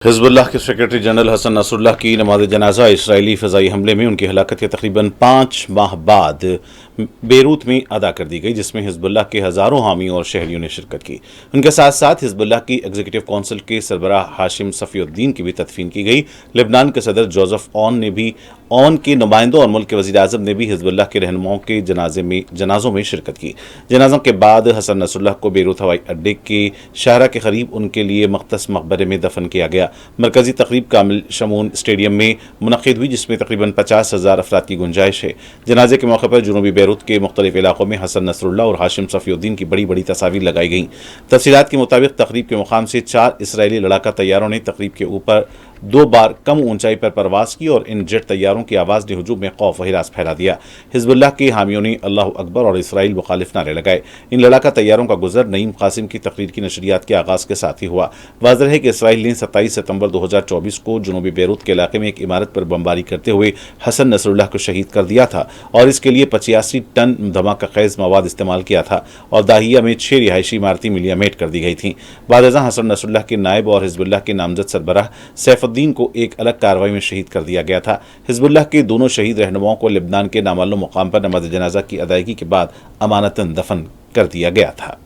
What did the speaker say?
Hezbollah के secretary general Hasan Nasrallah की नमाज जनाजा इसराइली फ़ज़ाई हमले में उनकी हलाकत के तकरीबन 5 माह बाद बेरूत में अदा कर दी गई, जिसमें हिज़्बुल्लाह के हज़ारों हामी और शहरियों ने शिरकत की। उनके साथ साथ हिज़्बुल्लाह की एग्जीक्यूटिव कौंसिल के सरबराह हाशिम सफ़ीउद्दीन की भी तदफीन की गई। लेबनान के सदर जोसेफ ऑन के नुमाइंदों और मुल्क के वज़ीर आज़म ने भी हिज़्बुल्लाह के रहनुमाओं के जनाजों में शिरकत की। जनाजों के बाद हसन नसरुल्लाह को बेरूत हवाई अड्डे के शाहरा के करीब उनके लिए मख्तस मकबरे में दफन किया गया। मरकजी तकरीब कामिल शमून स्टेडियम में मुनक़िद हुई, जिसमें तकरीबन 50,000 अफराद की गुंजाइश है। जनाजे के मौके पर जुनूबी बेरूत के मुख्तलिफ इलाकों में हसन नसरुल्लाह और हाशिम सफ़ीउद्दीन की बड़ी बड़ी तस्वीर लगाई गईं। तफसीलात के मुताबिक तकरीब के मुकाम से 4 इसराइली लड़ाका तैयारों ने तकरीब के ऊपर 2 बार कम ऊंचाई पर परवास की और इन जेट तैयारों की आवाज़ ने हुजूम में खौफ व हिरास फैला दिया। हिज़्बुल्लाह के हामियों ने अल्लाहु अकबर और इसराइल मुखालिफ नारे लगाए। इन लड़ाका तैयारों का गुजर नईम कासिम की तकरीर की नशरियात के आगाज़ के साथ ही हुआ। वाज़ेह है कि इसराइल ने 27 सितंबर 2024 को जुनूबी बेरूत के इलाके में एक इमारत पर बमबारी करते हुए हसन नसरुल्लाह को शहीद कर दिया था और इसके लिए 85 टन धमाका खेज मवाद इस्तेमाल किया था और दाहिया में 6 रिहायशी इमारतें मिलियामेट कर दी गई थीं। बादशाह हसन नसरुल्लाह के नायब और हिज़्बुल्लाह के नामजद सरबराह सैफुद्दीन को एक अलग कार्रवाई में शहीद कर दिया गया था। हिज़्बुल्लाह के दोनों शहीद रहनुमाओं को लेबनान के नामालूम मुकाम पर नमाज जनाजा की अदायगी के बाद अमानतन दफन कर दिया गया था।